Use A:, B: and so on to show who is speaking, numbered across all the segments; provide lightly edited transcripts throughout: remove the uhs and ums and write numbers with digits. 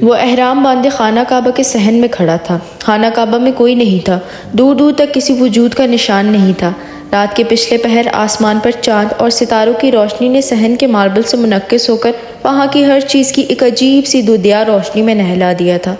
A: وہ احرام باندھے خانہ کعبہ کے صحن میں کھڑا تھا۔ خانہ کعبہ میں کوئی نہیں تھا، دور دور تک کسی وجود کا نشان نہیں تھا۔ رات کے پچھلے پہر آسمان پر چاند اور ستاروں کی روشنی نے صحن کے ماربل سے منعکس ہو کر وہاں کی ہر چیز کی ایک عجیب سی دودھیا روشنی میں نہلا دیا تھا۔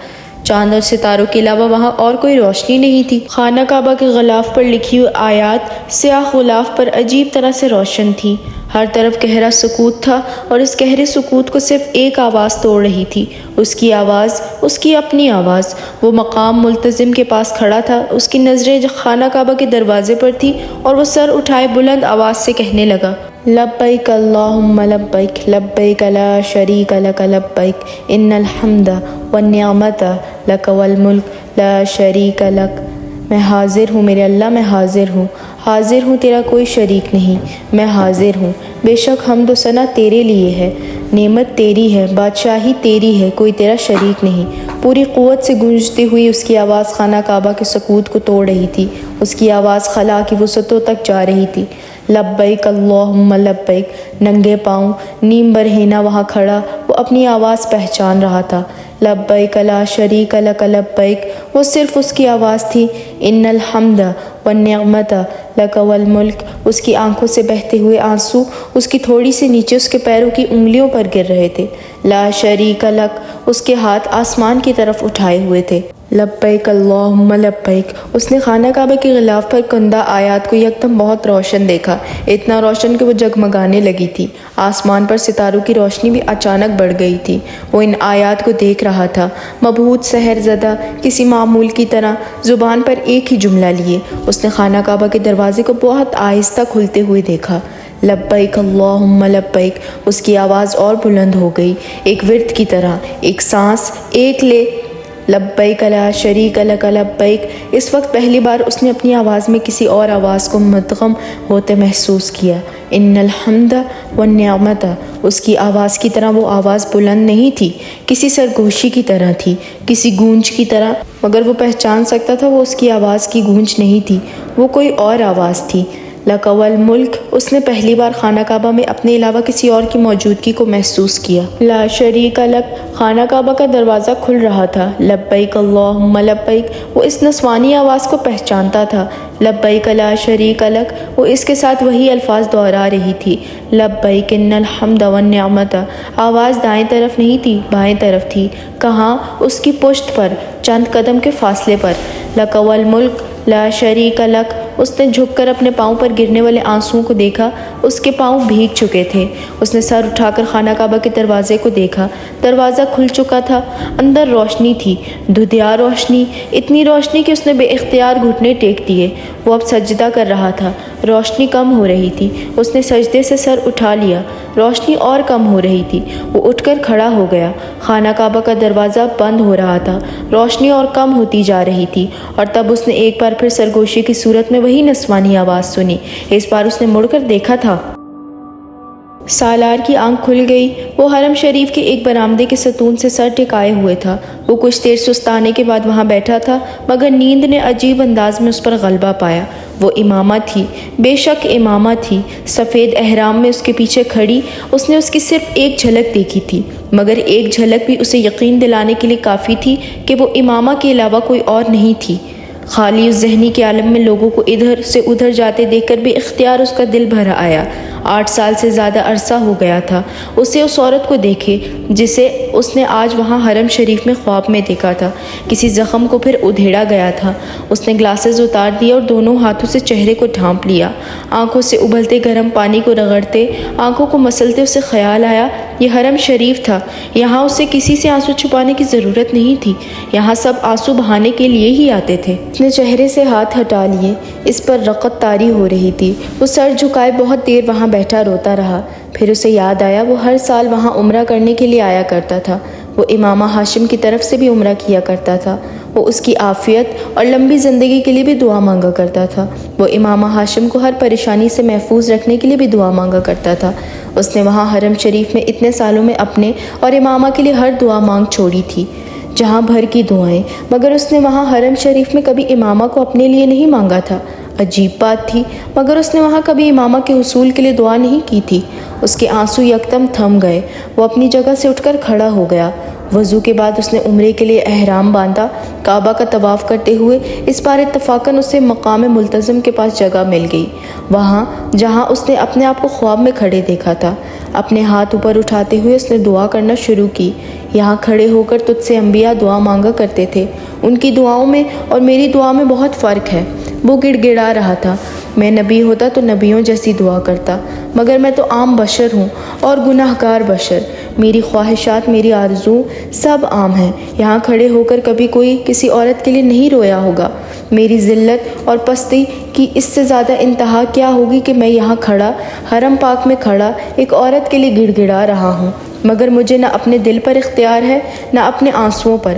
A: چاند اور ستاروں کے علاوہ وہاں اور کوئی روشنی نہیں تھی۔ خانہ کعبہ کے غلاف پر لکھی ہوئی آیات سیاہ غلاف پر عجیب طرح سے روشن تھی۔ ہر طرف گہرا سکوت تھا اور اس گہرے سکوت کو صرف ایک آواز توڑ رہی تھی، اس کی آواز، اس کی اپنی آواز۔ وہ مقام ملتزم کے پاس کھڑا تھا، اس کی نظریں خانہ کعبہ کے دروازے پر تھی اور وہ سر اٹھائے بلند آواز سے کہنے لگا، لبیک اللہم لبیک، لبیک لا شریک لک لبیک، ان الحمد والنعمت لک والملک لا شریک لک۔ میں حاضر ہوں میرے اللہ، میں حاضر ہوں تیرا کوئی شریک نہیں، میں حاضر ہوں۔ بے شک حمد و ثنا تیرے لیے ہے، نعمت تیری ہے، بادشاہی تیری ہے، کوئی تیرا شریک نہیں۔ پوری قوت سے گونجتی ہوئی اس کی آواز خانہ کعبہ کے سکوت کو توڑ رہی تھی، اس کی آواز خلا کی وسعتوں تک جا رہی تھی۔ لبیک اللہم لبیک، ننگے پاؤں، نیم برہنہ وہاں کھڑا وہ اپنی آواز پہچان رہا تھا۔ لبیک لا شریک لک لبیک، وہ صرف اس کی آواز تھی۔ ان الحمد والنعمت لک والملک، اس کی آنکھوں سے بہتے ہوئے آنسو اس کی تھوڑی سی نیچے اس کے پیروں کی انگلیوں پر گر رہے تھے۔ لا شریک لک، اس کے ہاتھ آسمان کی طرف اٹھائے ہوئے تھے۔ لبیک اللہم لبیک، اس نے خانہ کعبہ کے غلاف پر کندہ آیات کو یکدم بہت روشن دیکھا، اتنا روشن کہ وہ جگمگانے لگی تھی۔ آسمان پر ستاروں کی روشنی بھی اچانک بڑھ گئی تھی۔ وہ ان آیات کو دیکھ رہا تھا، مبہوت سحر زدہ کسی معمول کی طرح، زبان پر ایک ہی جملہ لیے۔ اس نے خانہ کعبہ کے دروازے کو بہت آہستہ کھلتے ہوئے دیکھا۔ لبیک اللہم لبیک، اس کی آواز اور بلند ہو گئی، ایک ورد کی طرح، ایک سانس، ایک لے۔ لبیک لا شریک لک لبیک، اس وقت پہلی بار اس نے اپنی آواز میں کسی اور آواز کو مدغم ہوتے محسوس کیا۔ ان الحمد والنعمت، اس کی آواز کی طرح وہ آواز بلند نہیں تھی، کسی سرگوشی کی طرح تھی، کسی گونج کی طرح، مگر وہ پہچان سکتا تھا وہ اس کی آواز کی گونج نہیں تھی، وہ کوئی اور آواز تھی۔ لک والملک، اس نے پہلی بار خانہ کعبہ میں اپنے علاوہ کسی اور کی موجودگی کو محسوس کیا۔ لا شریک لک، خانہ کعبہ کا دروازہ کھل رہا تھا۔ لبیک اللہم لبیک، وہ اس نسوانی آواز کو پہچانتا تھا۔ لبیک لا شریک لک، وہ اس کے ساتھ وہی الفاظ دہرا رہی تھی۔ لبیک ان الحمد والنعمت، آواز دائیں طرف نہیں تھی، بائیں طرف تھی۔ کہاں؟ اس کی پشت پر، چند قدم کے فاصلے پر۔ لک والملک لا شریک لک، اس نے جھک کر اپنے پاؤں پر گرنے والے آنسوؤں کو دیکھا، اس کے پاؤں بھیگ چکے تھے۔ اس نے سر اٹھا کر خانہ کعبہ کے دروازے کو دیکھا، دروازہ کھل چکا تھا، اندر روشنی تھی، دھندیا روشنی، اتنی روشنی کہ اس نے بے اختیار گھٹنے ٹیک دیے۔ وہ اب سجدہ کر رہا تھا، روشنی کم ہو رہی تھی، اس نے سجدے سے سر اٹھا لیا، روشنی اور کم ہو رہی تھی، وہ اٹھ کر کھڑا ہو گیا۔ خانہ کعبہ کا دروازہ بند ہو رہا تھا، روشنی اور کم ہوتی جا رہی تھی، اور تب اس نے ایک بار پھر سرگوشی کی صورت میں وہی نسوانی آواز سنی۔ اس بار اس نے مڑ کر دیکھا تھا۔ سالار کی آنکھ کھل گئی، وہ حرم شریف کے ایک برآمدے کے ستون سے سر ٹکائے ہوئے تھا۔ وہ کچھ دیر سستانے کے بعد وہاں بیٹھا تھا، مگر نیند نے عجیب انداز میں اس پر غلبہ پایا۔ وہ امامہ تھی، بے شک امامہ تھی، سفید احرام میں اس کے پیچھے کھڑی۔ اس نے اس کی صرف ایک جھلک دیکھی تھی، مگر ایک جھلک بھی اسے یقین دلانے کے لیے کافی تھی کہ وہ امامہ کے علاوہ کوئی اور نہیں تھی۔ خالی اس ذہنی کے عالم میں لوگوں کو ادھر سے ادھر جاتے دیکھ کر بے اختیار اس کا دل بھر آیا۔ 8 سال سے زیادہ عرصہ ہو گیا تھا اسے اس عورت کو دیکھے جسے اس نے آج وہاں حرم شریف میں خواب میں دیکھا تھا۔ کسی زخم کو پھر ادھیڑا گیا تھا۔ اس نے گلاسز اتار دیے اور دونوں ہاتھوں سے چہرے کو ڈھانپ لیا۔ آنکھوں سے ابلتے گرم پانی کو رگڑتے، آنکھوں کو مسلتے اسے خیال آیا، یہ حرم شریف تھا، یہاں اسے کسی سے آنسو چھپانے کی ضرورت نہیں تھی، یہاں سب آنسو بہانے کے لیے ہی آتے تھے۔ اس نے چہرے سے ہاتھ ہٹا لیے، اس پر رقت طاری ہو رہی تھی۔ وہ سر جھکائے بہت دیر وہاں بیٹھا روتا رہا، پھر اسے یاد آیا وہ ہر سال وہاں عمرہ کرنے کے لیے آیا کرتا تھا، وہ امامہ ہاشم کی طرف سے بھی عمرہ کیا کرتا تھا، وہ اس کی عافیت اور لمبی زندگی کے لیے بھی دعا مانگا کرتا تھا، وہ امامہ ہاشم کو ہر پریشانی سے محفوظ رکھنے کے لیے بھی دعا مانگا کرتا تھا۔ اس نے وہاں حرم شریف میں اتنے سالوں میں اپنے اور امامہ کے لیے ہر دعا مانگ چھوڑی تھی، جہاں بھر کی دعائیں، مگر اس نے وہاں حرم شریف میں کبھی امامہ کو اپنے لیے نہیں مانگا تھا۔ عجیب بات تھی، مگر اس نے وہاں کبھی امامہ کے حصول کے لیے دعا نہیں کی تھی۔ اس کے آنسو یکدم تھم گئے، وہ اپنی جگہ سے اٹھ کر کھڑا ہو گیا۔ وضو کے بعد اس نے عمرے کے لیے احرام باندھا۔ کعبہ کا طواف کرتے ہوئے اس بار اتفاقاً اسے مقام ملتزم کے پاس جگہ مل گئی، وہاں جہاں اس نے اپنے آپ کو خواب میں کھڑے دیکھا تھا۔ اپنے ہاتھ اوپر اٹھاتے ہوئے اس نے دعا کرنا شروع کی۔ یہاں کھڑے ہو کر تجھ سے انبیاء دعا مانگا کرتے تھے، ان کی دعاؤں میں اور میری دعا میں بہت فرق ہے۔ وہ گڑ گڑا رہا تھا، میں نبی ہوتا تو نبیوں جیسی دعا کرتا، مگر میں تو عام بشر ہوں اور گناہ گار بشر۔ میری خواہشات، میری آرزو سب عام ہیں۔ یہاں کھڑے ہو کر کبھی کوئی کسی عورت کے لیے نہیں رویا ہوگا۔ میری ذلت اور پستی کی اس سے زیادہ انتہا کیا ہوگی کہ میں یہاں کھڑا، حرم پاک میں کھڑا ایک عورت کے لیے گڑ گڑا رہا ہوں، مگر مجھے نہ اپنے دل پر اختیار ہے نہ اپنے آنسوؤں پر۔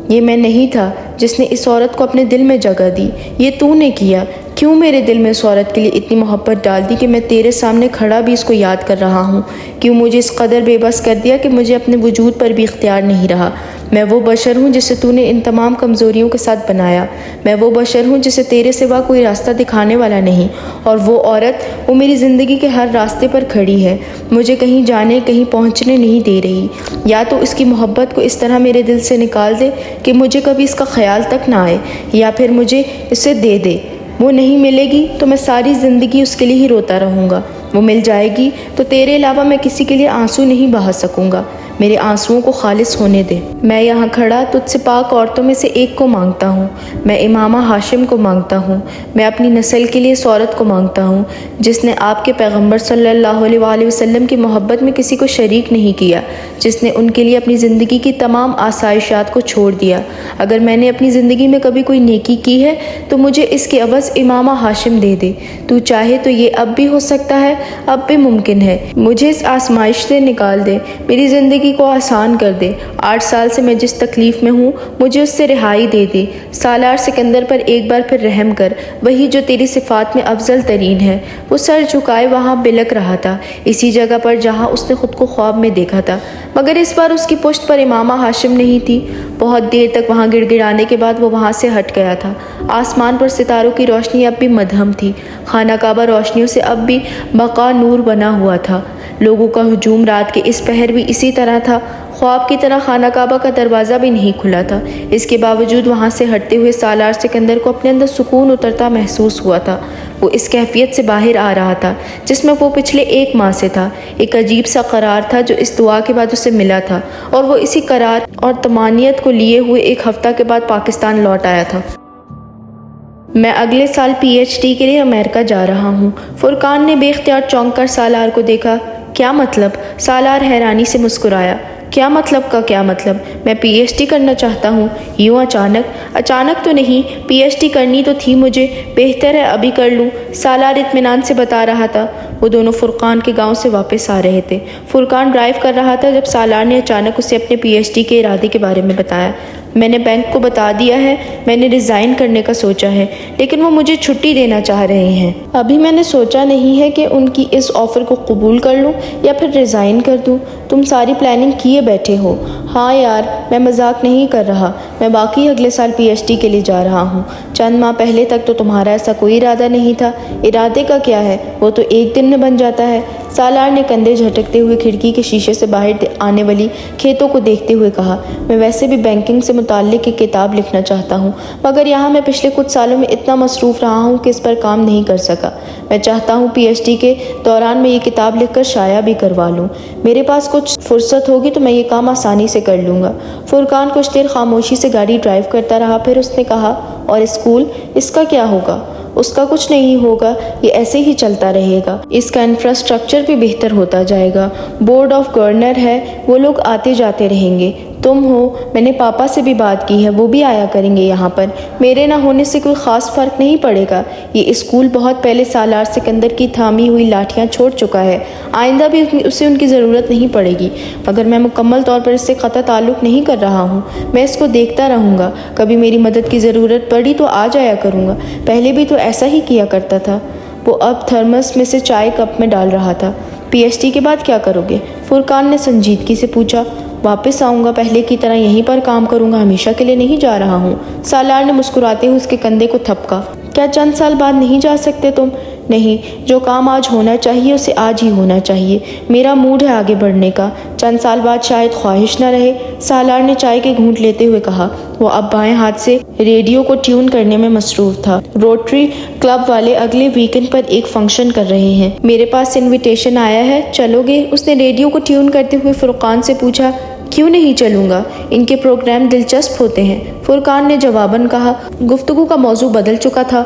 A: یہ میں نہیں تھا جس نے اس عورت کو اپنے دل میں جگہ دی، یہ تو نے کیا۔ کیوں میرے دل میں اس عورت کے لیے اتنی محبت ڈال دی کہ میں تیرے سامنے کھڑا بھی اس کو یاد کر رہا ہوں؟ کیوں مجھے اس قدر بے بس کر دیا کہ مجھے اپنے وجود پر بھی اختیار نہیں رہا؟ میں وہ بشر ہوں جسے تو نے ان تمام کمزوریوں کے ساتھ بنایا۔ میں وہ بشر ہوں جسے تیرے سوا کوئی راستہ دکھانے والا نہیں، اور وہ عورت، وہ میری زندگی کے ہر راستے پر کھڑی ہے، مجھے کہیں جانے کہیں پہنچنے نہیں دے رہی۔ یا تو اس کی محبت کو اس طرح میرے دل سے نکال دے کہ مجھے کبھی اس کا خیال تک نہ آئے، یا پھر مجھے اسے دے دے۔ وہ نہیں ملے گی تو میں ساری زندگی اس کے لیے ہی روتا رہوں گا۔ وہ مل جائے گی تو تیرے علاوہ میں کسی کے لیے آنسو نہیں بہا سکوں گا۔ میرے آنسوؤں کو خالص ہونے دے۔ میں یہاں کھڑا تجھ سے پاک عورتوں میں سے ایک کو مانگتا ہوں۔ میں امامہ ہاشم کو مانگتا ہوں۔ میں اپنی نسل کے لیے اس عورت کو مانگتا ہوں جس نے آپ کے پیغمبر صلی اللہ علیہ وآلہ وسلم کی محبت میں کسی کو شریک نہیں کیا، جس نے ان کے لیے اپنی زندگی کی تمام آسائشات کو چھوڑ دیا۔ اگر میں نے اپنی زندگی میں کبھی کوئی نیکی کی ہے تو مجھے اس کے عوض امامہ ہاشم دے دے۔ تو چاہے تو یہ اب بھی ہو سکتا ہے، اب بھی ممکن ہے۔ مجھے اس آزمائش سے نکال دے، میری زندگی کو آسان کر دے۔ 8 سال سے میں جس تکلیف میں ہوں مجھے اس سے رہائی دے دے۔ سالار سکندر پر ایک بار پھر رحم کر، وہی جو تیری صفات میں افضل ترین ہے۔ وہ سر جھکائے وہاں بلک رہا تھا، اسی جگہ پر جہاں اس نے خود کو خواب میں دیکھا تھا، مگر اس بار اس کی پشت پر امامہ ہاشم نہیں تھی۔ بہت دیر تک وہاں گڑ گڑانے کے بعد وہ وہاں سے ہٹ گیا تھا۔ آسمان پر ستاروں کی روشنی اب بھی مدھم تھی، خانہ کعبہ روشنیوں سے اب بھی بقا نور بنا ہوا تھا۔ لوگوں کا ہجوم رات کے اس پہر بھی اسی طرح تھا۔ خواب کی طرح خانہ کعبہ کا دروازہ بھی نہیں کھلا تھا۔ اس کے باوجود وہاں سے ہٹتے ہوئے سالار سکندر کو اپنے اندر سکون اترتا محسوس ہوا تھا۔ وہ اس کیفیت سے باہر آ رہا تھا جس میں وہ پچھلے 1 ماہ سے تھا۔ ایک عجیب سا قرار تھا جو اس دعا کے بعد اسے ملا تھا، اور وہ اسی قرار اور طمانینت کو لیے ہوئے 1 ہفتہ کے بعد پاکستان لوٹ آیا تھا۔ میں اگلے سال PhD کے لیے امریکہ جا رہا ہوں۔ فرقان نے بے اختیار چونک کر سالار کو دیکھا۔ کیا مطلب؟ سالار حیرانی سے مسکرایا۔ کیا مطلب کا کیا مطلب؟ میں PhD کرنا چاہتا ہوں۔ یوں اچانک تو نہیں، PhD کرنی تو تھی مجھے، بہتر ہے ابھی کر لوں، سالار اطمینان سے بتا رہا تھا۔ وہ دونوں فرقان کے گاؤں سے واپس آ رہے تھے۔ فرقان ڈرائیو کر رہا تھا جب سالار نے اچانک اسے اپنے PhD کے ارادے کے بارے میں بتایا۔ میں نے بینک کو بتا دیا ہے، میں نے ریزائن کرنے کا سوچا ہے، لیکن وہ مجھے چھٹی دینا چاہ رہے ہیں۔ ابھی میں نے سوچا نہیں ہے کہ ان کی اس آفر کو قبول کر لوں یا پھر ریزائن کر دوں۔ تم ساری پلاننگ کیے بیٹھے ہو۔ ہاں یار، میں مذاق نہیں کر رہا، میں واقعی اگلے سال PhD کے لیے جا رہا ہوں۔ چند ماہ پہلے تک تو تمہارا ایسا کوئی ارادہ نہیں تھا۔ ارادے کا کیا ہے، وہ تو ایک دن میں بن جاتا ہے۔ سالار نے کندھے جھٹکتے ہوئے کھڑکی کے شیشے سے باہر آنے والی کھیتوں کو دیکھتے ہوئے کہا۔ میں ویسے بھی بینکنگ سے متعلق ایک کتاب لکھنا چاہتا ہوں، مگر یہاں میں پچھلے کچھ سالوں میں اتنا مصروف رہا ہوں کہ اس پر کام نہیں کر سکا۔ میں چاہتا ہوں PhD کے دوران میں یہ کتاب لکھ کر شائع بھی کروا لوں۔ میرے پاس کچھ فرصت ہوگی تو میں یہ کام آسانی سے کر لوں گا۔ فرقان کچھ دیر خاموشی سے گاڑی ڈرائیو کرتا رہا، پھر اس نے کہا، اور اسکول، اس کا کیا ہوگا؟ اس کا کچھ نہیں ہوگا، یہ ایسے ہی چلتا رہے گا۔ اس کا انفراسٹرکچر بھی بہتر ہوتا جائے گا۔ بورڈ آف گورنر ہے، وہ لوگ آتے جاتے رہیں گے۔ تم ہو، میں نے پاپا سے بھی بات کی ہے، وہ بھی آیا کریں گے یہاں پر۔ میرے نہ ہونے سے کوئی خاص فرق نہیں پڑے گا۔ یہ اسکول بہت پہلے سالار سکندر کی تھامی ہوئی لاٹھیاں چھوڑ چکا ہے، آئندہ بھی اسے ان کی ضرورت نہیں پڑے گی، مگر میں مکمل طور پر اس سے قطع تعلق نہیں کر رہا ہوں۔ میں اس کو دیکھتا رہوں گا، کبھی میری مدد کی ضرورت پڑی تو آ جایا کروں گا۔ پہلے بھی تو ایسا ہی کیا کرتا تھا۔ وہ اب تھرمس میں سے چائے کپ میں ڈال رہا تھا۔ PhD کے بعد کیا کرو گے؟ فرقان نے سنجیدگی سے پوچھا۔ واپس آؤں گا، پہلے کی طرح یہیں پر کام کروں گا، ہمیشہ کے لیے نہیں جا رہا ہوں۔ سالار نے مسکراتے ہوئے اس کے کندھے کو تھپکا۔ کیا چند سال بعد نہیں جا سکتے تم؟ نہیں، جو کام آج ہونا چاہیے اسے آج ہی ہونا چاہیے۔ میرا موڈ ہے آگے بڑھنے کا، چند سال بعد شاید خواہش نہ رہے۔ سالار نے چائے کے گھونٹ لیتے ہوئے کہا۔ وہ اب بائیں ہاتھ سے ریڈیو کو ٹیون کرنے میں مصروف تھا۔ روٹری کلب والے اگلے ویکنڈ پر ایک فنکشن کر رہے ہیں، میرے پاس انویٹیشن آیا ہے، چلو گے؟ اس نے ریڈیو کو ٹیون کرتے ہوئے فرقان سے پوچھا۔ کیوں نہیں چلوں گا، ان کے پروگرام دلچسپ ہوتے ہیں، فرقان نے جواباً کہا۔ گفتگو کا موضوع بدل چکا تھا۔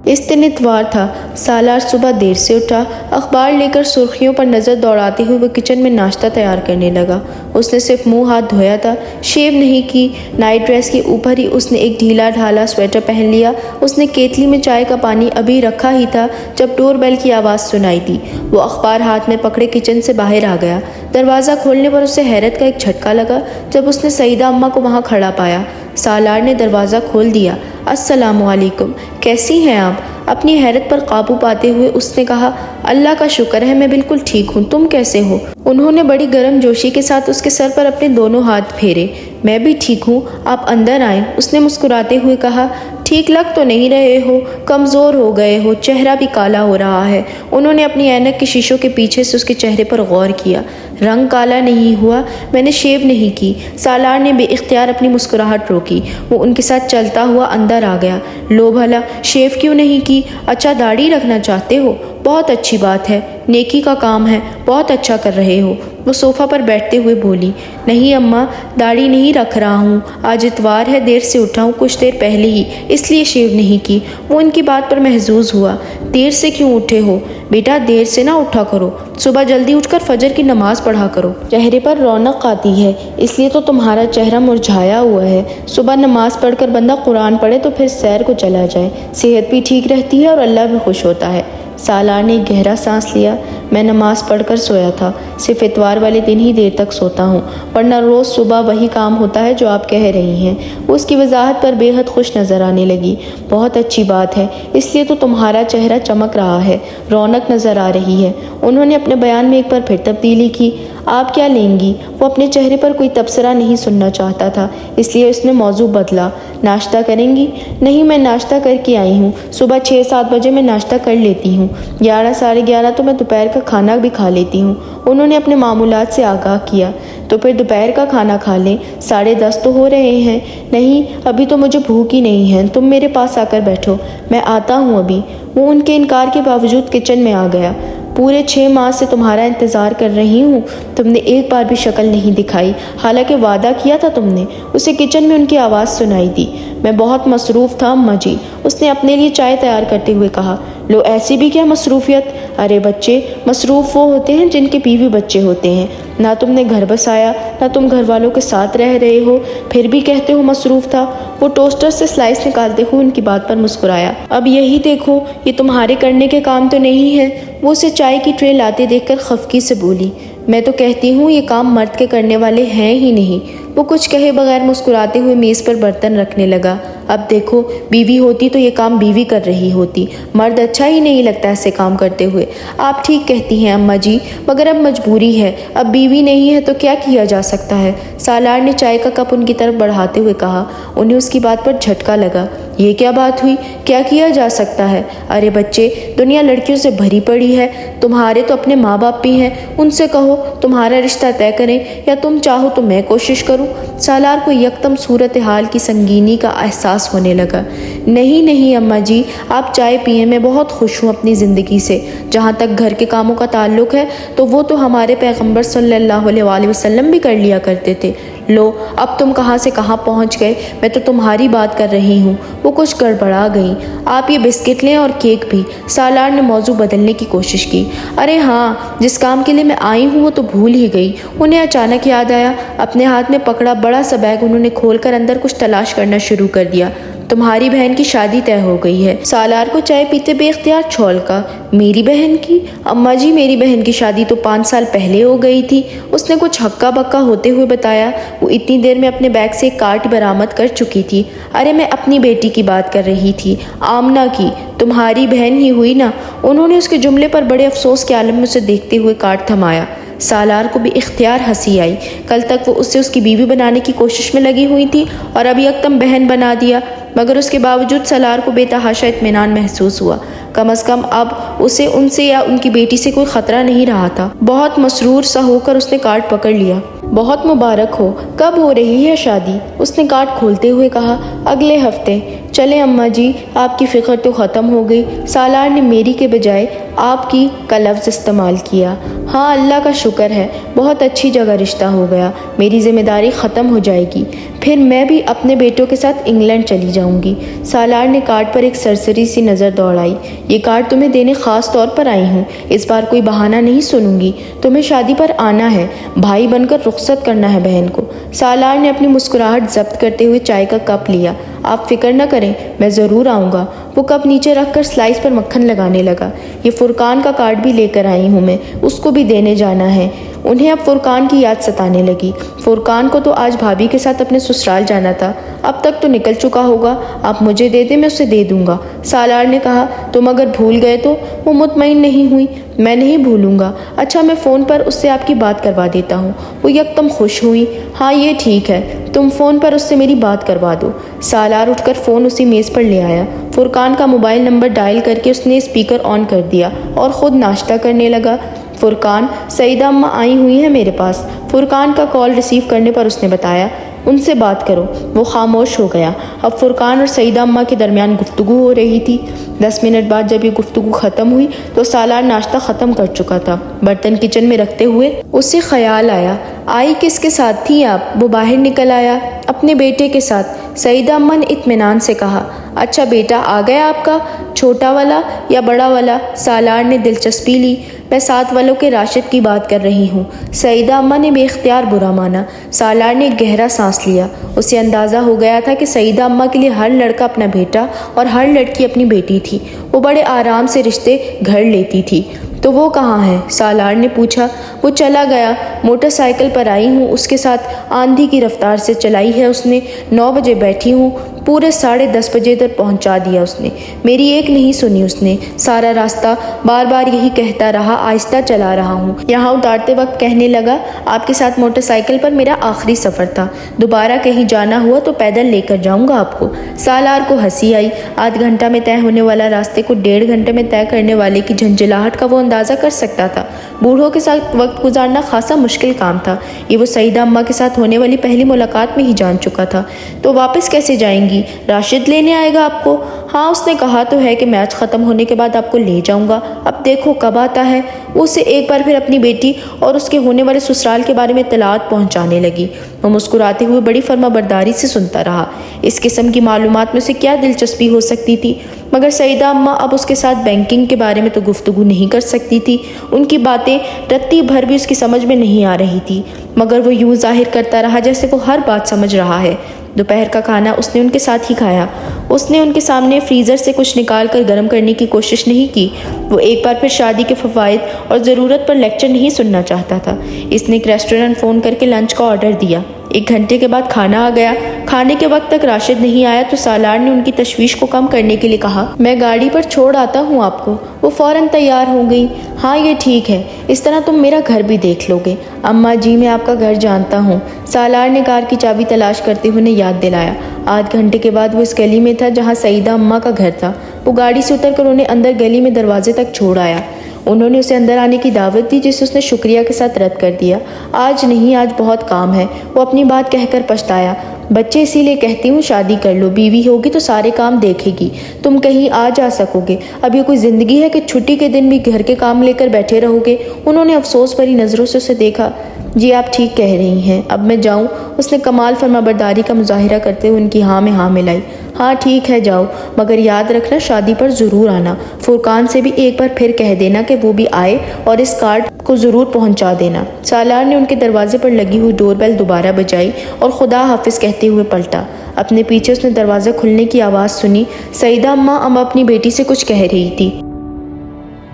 A: اس دن اتوار تھا۔ سالار صبح دیر سے اٹھا۔ اخبار لے کر سرخیوں پر نظر دوڑاتے ہوئے وہ کچن میں ناشتہ تیار کرنے لگا۔ اس نے صرف منہ ہاتھ دھویا تھا، شیو نہیں کی۔ نائٹ ڈریس کے اوپر ہی اس نے ایک ڈھیلا ڈھالا سویٹر پہن لیا۔ اس نے کیتلی میں چائے کا پانی ابھی رکھا ہی تھا جب ڈور بیل کی آواز سنائی دی۔ وہ اخبار ہاتھ میں پکڑے کچن سے باہر آ گیا۔ دروازہ کھولنے پر اسے حیرت کا ایک جھٹکا لگا جب اس نے سعیدہ اماں کو وہاں کھڑا پایا۔ سالار نے دروازہ کھول دیا۔ السلام علیکم، کیسی ہیں آپ؟ اپنی حیرت پر قابو پاتے ہوئے اس نے کہا۔ اللہ کا شکر ہے، میں بالکل ٹھیک ہوں، تم کیسے ہو؟ انہوں نے بڑی گرم جوشی کے ساتھ اس کے سر پر اپنے دونوں ہاتھ پھیرے۔ میں بھی ٹھیک ہوں، آپ اندر آئیں، اس نے مسکراتے ہوئے کہا۔ ٹھیک لگ تو نہیں رہے ہو، کمزور ہو گئے ہو، چہرہ بھی کالا ہو رہا ہے۔ انہوں نے اپنی اینک کے شیشوں کے پیچھے سے اس کے چہرے پر غور کیا۔ رنگ کالا نہیں ہوا، میں نے شیو نہیں کی۔ سالار نے بے اختیار اپنی مسکراہٹ روکی۔ وہ ان کے ساتھ چلتا ہوا اندر آ گیا۔ لو بھلا، شیو کیوں نہیں کی؟ اچھا داڑھی رکھنا چاہتے ہو؟ بہت اچھی بات ہے، نیکی کا کام ہے، بہت اچھا کر رہے ہو۔ وہ صوفہ پر بیٹھتے ہوئے بولی۔ نہیں اماں، داڑھی نہیں رکھ رہا ہوں، آج اتوار ہے، دیر سے اٹھا ہوں کچھ دیر پہلے ہی، اس لیے شیو نہیں کی۔ وہ ان کی بات پر محظوظ ہوا۔ دیر سے کیوں اٹھے ہو؟ بیٹا دیر سے نہ اٹھا کرو، صبح جلدی اٹھ کر فجر کی نماز پڑھا کرو، چہرے پر رونق آتی ہے، اس لیے تو تمہارا چہرہ مرجھایا ہوا ہے۔ صبح نماز پڑھ کر بندہ قرآن پڑھے تو پھر سیر کو چلا جائے، صحت بھی ٹھیک رہتی ہے اور اللہ بھی خوش ہوتا ہے۔ سالار نے گہرا سانس لیا۔ میں نماز پڑھ کر سویا تھا، صرف اتوار والے دن ہی دیر تک سوتا ہوں، ورنہ روز صبح وہی کام ہوتا ہے جو آپ کہہ رہی ہیں۔ وہ اس کی وضاحت پر بے حد خوش نظر آنے لگی۔ بہت اچھی بات ہے، اس لیے تو تمہارا چہرہ چمک رہا ہے، رونق نظر آ رہی ہے۔ انہوں نے اپنے بیان میں ایک بار پھر تبدیلی کی۔ آپ کیا لیں گی؟ وہ اپنے چہرے پر کوئی تبصرہ نہیں سننا چاہتا تھا، اس لیے اس نے موضوع بدلا۔ ناشتہ کریں گی؟ نہیں، میں ناشتہ کر کے آئی ہوں، صبح 6-7 بجے میں ناشتہ کر لیتی ہوں، 11-11:30 تو میں دوپہر کا کھانا بھی کھا لیتی ہوں۔ انہوں نے اپنے معمولات سے آگاہ کیا۔ تو پھر دوپہر کا کھانا کھا لیں، 10:30 تو ہو رہے ہیں۔ نہیں، ابھی تو مجھے بھوک ہی نہیں ہے، تم میرے پاس آ کر بیٹھو، میں آتا ہوں ابھی۔ وہ ان کے انکار کے باوجود کچن میں آ گیا۔ پورے 6 ماہ سے تمہارا انتظار کر رہی ہوں، تم نے ایک بار بھی شکل نہیں دکھائی، حالانکہ وعدہ کیا تھا تم نے۔ اسے کچن میں ان کی آواز سنائی دی۔ میں بہت مصروف تھا اماں جی، اس نے اپنے لیے چائے تیار کرتے ہوئے کہا۔ لو ایسی بھی کیا مصروفیت؟ ارے بچے، مصروف وہ ہوتے ہیں جن کے بیوی بچے ہوتے ہیں، نہ تم نے گھر بسایا، نہ تم گھر والوں کے ساتھ رہ رہے ہو، پھر بھی کہتے ہو مصروف تھا۔ وہ ٹوسٹر سے سلائس نکالتے ہوئے ان کی بات پر مسکرایا۔ اب یہی دیکھو، یہ تمہارے کرنے کے کام تو نہیں ہے۔ وہ اسے چائے کی ٹرے لاتے دیکھ کر خفگی سے بولی۔ میں تو کہتی ہوں یہ کام مرد کے کرنے والے ہیں ہی نہیں۔ وہ کچھ کہے بغیر مسکراتے ہوئے میز پر برتن رکھنے لگا۔ اب دیکھو، بیوی ہوتی تو یہ کام بیوی کر رہی ہوتی، مرد اچھا ہی نہیں لگتا ایسے کام کرتے ہوئے۔ آپ ٹھیک کہتی ہیں اماں جی، مگر اب مجبوری ہے، اب بیوی نہیں ہے تو کیا کیا جا سکتا ہے؟ سالار نے چائے کا کپ ان کی طرف بڑھاتے ہوئے کہا۔ انہیں اس کی بات پر جھٹکا لگا۔ یہ کیا بات ہوئی؟ کیا کیا جا سکتا ہے؟ ارے بچے، دنیا لڑکیوں سے بھری پڑی ہے، تمہارے تو اپنے ماں باپ بھی ہیں، ان سے کہو تمہارا رشتہ طے کریں، یا تم چاہو تو میں کوشش کروں۔ سالار کو یکدم صورتحال کی سنگینی کا احساس ہونے لگا۔ نہیں اماں جی، آپ چائے پئیں، میں بہت خوش ہوں اپنی زندگی سے۔ جہاں تک گھر کے کاموں کا تعلق ہے تو وہ تو ہمارے پیغمبر صلی اللہ علیہ وآلہ وسلم بھی کر لیا کرتے تھے۔ لو، اب تم کہاں سے کہاں پہنچ گئے، میں تو تمہاری بات کر رہی ہوں۔ وہ کچھ گڑبڑا گئیں۔ آپ یہ بسکٹ لیں اور کیک بھی۔ سالار نے موضوع بدلنے کی کوشش کی۔ ارے ہاں، جس کام کے لیے میں آئی ہوں وہ تو بھول ہی گئی۔ انہیں اچانک یاد آیا۔ اپنے ہاتھ میں پکڑا بڑا سا بیگ انہوں نے کھول کر اندر کچھ تلاش کرنا شروع کر دیا۔ تمہاری بہن کی شادی طے ہو گئی ہے۔ سالار کو چائے پیتے بے اختیار چھولکا۔ میری بہن کی؟ اماں جی، میری بہن کی شادی تو 5 سال پہلے ہو گئی تھی، اس نے کچھ ہکا بکا ہوتے ہوئے بتایا۔ وہ اتنی دیر میں اپنے بیگ سے ایک کارڈ برآمد کر چکی تھی۔ ارے میں اپنی بیٹی کی بات کر رہی تھی، آمنہ کی، تمہاری بہن ہی ہوئی نا۔ انہوں نے اس کے جملے پر بڑے افسوس کے عالم میں اسے دیکھتے ہوئے کارڈ تھمایا۔ سالار کو بھی اختیار ہنسی آئی۔ کل تک وہ اسے اس کی بیوی بنانے کی کوشش میں لگی ہوئی تھی اور اب یکدم بہن بنا دیا۔ مگر اس کے باوجود سالار کو بے تحاشا اطمینان محسوس ہوا۔ کم از کم اب اسے ان سے یا ان کی بیٹی سے کوئی خطرہ نہیں رہا تھا۔ بہت مسرور سا ہو کر اس نے کارڈ پکڑ لیا۔ بہت مبارک ہو، کب ہو رہی ہے شادی؟ اس نے کارڈ کھولتے ہوئے کہا۔ اگلے ہفتے۔ چلیں اماں جی، آپ کی فکر تو ختم ہو گئی۔ سالار نے میری کے بجائے آپ کی کا لفظ استعمال کیا۔ ہاں اللہ کا شکر ہے، بہت اچھی جگہ رشتہ ہو گیا، میری ذمہ داری ختم ہو جائے گی، پھر میں بھی اپنے بیٹوں کے ساتھ انگلینڈ چلی جاؤں گی۔ سالار نے کارڈ پر ایک سرسری سی نظر دوڑائی۔ یہ کارڈ تمہیں دینے خاص طور پر آئی ہوں، اس بار کوئی بہانہ نہیں سنوں گی، تمہیں شادی پر آنا ہے، بھائی بن کر رخصت کرنا ہے بہن کو۔ سالار نے اپنی مسکراہٹ ضبط کرتے ہوئے چائے کا کپ لیا۔ آپ فکر نہ کریں، میں ضرور آؤں گا۔ وہ کپ نیچے رکھ کر سلائس پر مکھن لگانے لگا۔ یہ فرقان کا کارڈ بھی لے کر آئی ہوں میں، اس کو بھی دینے جانا ہے۔ انہیں اب فرقان کی یاد ستانے لگی۔ فرقان کو تو آج بھابھی کے ساتھ اپنے سسرال جانا تھا، اب تک تو نکل چکا ہوگا، آپ مجھے دے دیں، میں اسے دے دوں گا۔ سالار نے کہا۔ تم اگر بھول گئے تو؟ وہ مطمئن نہیں ہوئی۔ میں نہیں بھولوں گا۔ اچھا میں فون پر اس سے آپ کی بات کروا دیتا ہوں۔ وہ یکدم خوش ہوئی۔ ہاں یہ ٹھیک ہے، تم فون پر اس سے میری بات کروا دو۔ سالار اٹھ کر فون اسی میز پر لے آیا۔ فرقان کا موبائل نمبر ڈائل کر کے اس نے اسپیکر آن کر دیا اور خود ناشتہ کرنے لگا۔ فرقان، سعیدہ اماں آئی ہوئی ہیں میرے پاس۔ فرقان کا کال ریسیو کرنے پر اس نے بتایا۔ ان سے بات کرو۔ وہ خاموش ہو گیا۔ اب فرقان اور سعیدہ اماں کے درمیان گفتگو ہو رہی تھی۔ 10 منٹ بعد جب یہ گفتگو ختم ہوئی تو سالار ناشتہ ختم کر چکا تھا۔ برتن کچن میں رکھتے ہوئے اسے خیال آیا، آئی کس کے ساتھ تھی آپ؟ وہ باہر نکل آیا۔ اپنے بیٹے کے ساتھ، سعیدہ اماں نے اطمینان سے کہا۔ اچھا بیٹا آ گیا آپ کا، چھوٹا والا یا بڑا والا؟ سالار نے دلچسپی لی۔ میں ساتھ والوں کے راشد کی بات کر رہی ہوں۔ سعیدہ اماں نے بے اختیار برا مانا۔ سالار نے ایک گہرا سانس لیا۔ اسے اندازہ ہو گیا تھا کہ سعیدہ اماں کے لیے ہر لڑکا اپنا بیٹا اور ہر لڑکی اپنی بیٹی تھی۔ وہ بڑے آرام سے رشتے گھڑ لیتی تھی۔ تو وہ کہاں ہے؟ سالار نے پوچھا۔ وہ چلا گیا، موٹر سائیکل پر آئی ہوں، اس کے ساتھ آندھی کی رفتار سے چلائی ہے اس نے۔ 9 بجے بیٹھی ہوں، پورے 10:30 بجے تک پہنچا دیا اس نے۔ میری ایک نہیں سنی اس نے، سارا راستہ بار بار یہی کہتا رہا، آہستہ چلا رہا ہوں۔ یہاں اتارتے وقت کہنے لگا، آپ کے ساتھ موٹر سائیکل پر میرا آخری سفر تھا، دوبارہ کہیں جانا ہوا تو پیدل لے کر جاؤں گا آپ کو۔ سالار کو ہنسی آئی۔ آدھ گھنٹہ میں طے ہونے والا راستے کو 1.5 گھنٹے میں طے کرنے والے کی جھنجھلاہٹ کا وہ اندازہ کر سکتا تھا۔ بوڑھوں کے ساتھ وقت گزارنا خاصا مشکل کام تھا، یہ وہ سعیدہ اماں کے ساتھ ہونے والی پہلی ملاقات میں ہی جان چکا تھا۔ تو واپس کیسے جائیں گی؟ راشد لینے آئے گا آپ کو؟ ہاں اس نے کہا تو ہے کہ میچ ختم ہونے کے بعد آپ کو لے جاؤں گا، اب دیکھو کب آتا ہے۔ وہ اسے ایک بار پھر اپنی بیٹی اور اس کے ہونے والے سسرال کے بارے میں اطلاعات پہنچانے لگی۔ وہ مسکراتے ہوئے بڑی فرما برداری سے سنتا رہا۔ اس قسم کی معلومات میں اسے کیا دلچسپی ہو سکتی تھی؟ مگر سعیدہ اماں اب اس کے ساتھ بینکنگ کے بارے میں تو گفتگو نہیں کر سکتی تھی۔ ان کی باتیں رتی بھر بھی اس کی سمجھ میں نہیں آ رہی تھی، مگر وہ یوں ظاہر کرتا رہا جیسے وہ ہر بات سمجھ رہا ہے۔ دوپہر کا کھانا اس نے ان کے ساتھ ہی کھایا۔ اس نے ان کے سامنے فریزر سے کچھ نکال کر گرم کرنے کی کوشش نہیں کی۔ وہ ایک بار پھر شادی کے فوائد اور ضرورت پر لیکچر نہیں سننا چاہتا تھا۔ اس نے ایک ریسٹورنٹ فون کر کے لنچ کا آرڈر دیا۔ 1 گھنٹے کے بعد کھانا آ گیا۔ کھانے کے وقت تک راشد نہیں آیا تو سالار نے ان کی تشویش کو کم کرنے کے لیے کہا، میں گاڑی پر چھوڑ آتا ہوں آپ کو۔ وہ فوراً تیار ہو گئی۔ ہاں یہ ٹھیک ہے، اس طرح تم میرا گھر بھی دیکھ لو گے۔ اماں جی میں آپ کا گھر جانتا ہوں، سالار نے کار کی چابی تلاش کرتے ہوئے یاد دلایا۔ آدھ گھنٹے کے بعد وہ اس گلی میں تھا جہاں سعیدہ اماں کا گھر تھا۔ وہ گاڑی سے اتر کر انہیں اندر گلی میں دروازے تک چھوڑ آیا۔ انہوں نے اسے اندر آنے کی دعوت دی جسے اس نے شکریہ کے ساتھ رد کر دیا۔ آج نہیں، آج بہت کام ہے، وہ اپنی بات کہہ کر پچھتایا۔ بچے اسی لیے کہتی ہوں شادی کر لو، بیوی ہوگی تو سارے کام دیکھے گی، تم کہیں آ جا سکو گے۔ اب یہ کوئی زندگی ہے کہ چھٹی کے دن بھی گھر کے کام لے کر بیٹھے رہو گے؟ انہوں نے افسوس بھری نظروں سے اسے دیکھا۔ جی آپ ٹھیک کہہ رہی ہیں، اب میں جاؤں؟ اس نے کمال فرما برداری کا مظاہرہ کرتے ہوئے ان کی ہاں میں ہاں ملائی۔ ہاں ٹھیک ہے جاؤ، مگر یاد رکھنا شادی پر ضرور آنا۔ فرقان سے بھی ایک بار پھر کہہ دینا کہ وہ بھی آئے اور اس کارڈ کو ضرور پہنچا دینا۔ سالار نے ان کے دروازے پر لگی ہوئی ڈور بیل دوبارہ بجائی اور خدا حافظ کہتے ہوئے پلٹا۔ اپنے پیچھے اس نے دروازہ کھلنے کی آواز سنی۔ سعیدہ اماں اب اپنی بیٹی سے کچھ کہہ رہی تھی۔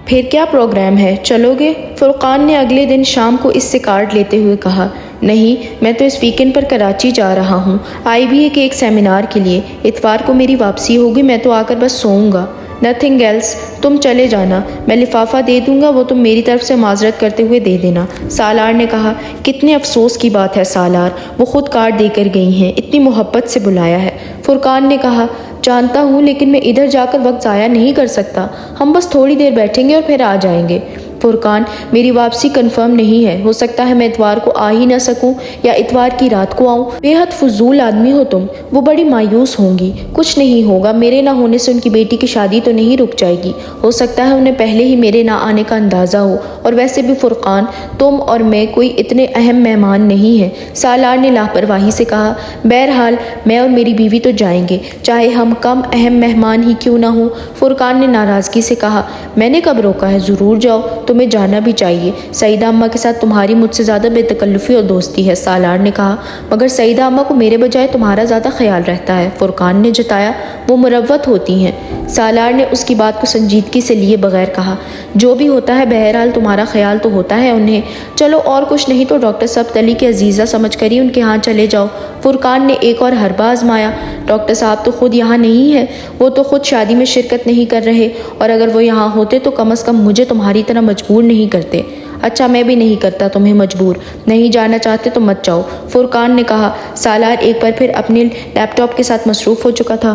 A: پھر کیا پروگرام ہے، چلو گے؟ فرقان نے اگلے دن شام کو اس سے کارڈ لیتے ہوئے کہا۔ نہیں، میں تو اس ویکینڈ پر کراچی جا رہا ہوں، آئی بھی ہے کہ ایک سیمینار کے لیے۔ اتوار کو میری واپسی ہوگی، میں تو آ کر بس سوؤں گا، نتھنگ ایلس۔ تم چلے جانا، میں لفافہ دے دوں گا، وہ تم میری طرف سے معذرت کرتے ہوئے دے دینا۔ سالار نے کہا۔ کتنے افسوس کی بات ہے سالار، وہ خود کارڈ دے کر گئی ہیں، اتنی محبت سے بلایا ہے۔ فرقان نے کہا، جانتا ہوں، لیکن میں ادھر جا کر وقت ضائع نہیں کر سکتا۔ ہم بس تھوڑی دیر بیٹھیں گے اور پھر آ جائیں گے۔ فرقان، میری واپسی کنفرم نہیں ہے، ہو سکتا ہے میں اتوار کو آ ہی نہ سکوں یا اتوار کی رات کو آؤں۔ بے حد فضول آدمی ہو تم۔ وہ بڑی مایوس ہوں گی۔ کچھ نہیں ہوگا، میرے نہ ہونے سے ان کی بیٹی کی شادی تو نہیں رک جائے گی۔ ہو سکتا ہے انہیں پہلے ہی میرے نہ آنے کا اندازہ ہو، اور ویسے بھی فرقان، تم اور میں کوئی اتنے اہم مہمان نہیں ہیں، سالار نے لاپرواہی سے کہا۔ بہرحال میں اور میری بیوی تو جائیں گے، چاہے ہم کم اہم مہمان ہی کیوں نہ ہوں، فرقان نے ناراضگی سے کہا۔ میں نے کب روکا ہے، ضرور جاؤ، تمہیں جانا بھی چاہیے۔ سعیدہ اماں کے ساتھ تمہاری مجھ سے زیادہ بے تکلفی اور دوستی ہے، سالار نے کہا۔ مگر سعیدہ اماں کو میرے بجائے تمہارا زیادہ خیال رہتا ہے، فرقان نے جتایا۔ وہ مروت ہوتی ہیں، سالار نے اس کی بات کو سنجیدگی سے لیے بغیر کہا۔ جو بھی ہوتا ہے، بہرحال تمہارا خیال تو ہوتا ہے انہیں۔ چلو اور کچھ نہیں تو ڈاکٹر صاحب تلی کے عزیزہ سمجھ کر ہی ان کے ہاں چلے جاؤ۔ فرقان نے ایک اور حربہ آزمایا۔ ڈاکٹر صاحب تو خود یہاں نہیں ہے، وہ تو خود شادی میں شرکت نہیں کر رہے، اور اگر وہ یہاں ہوتے تو کم از کم مجھے تمہاری طرح مجبور نہیں کرتے۔ اچھا، میں بھی نہیں کرتا تمہیں مجبور، نہیں جانا چاہتے تو مت جاؤ، فرقان نے کہا۔ سالار ایک بار پھر اپنے لیپ ٹاپ کے ساتھ مصروف ہو چکا تھا۔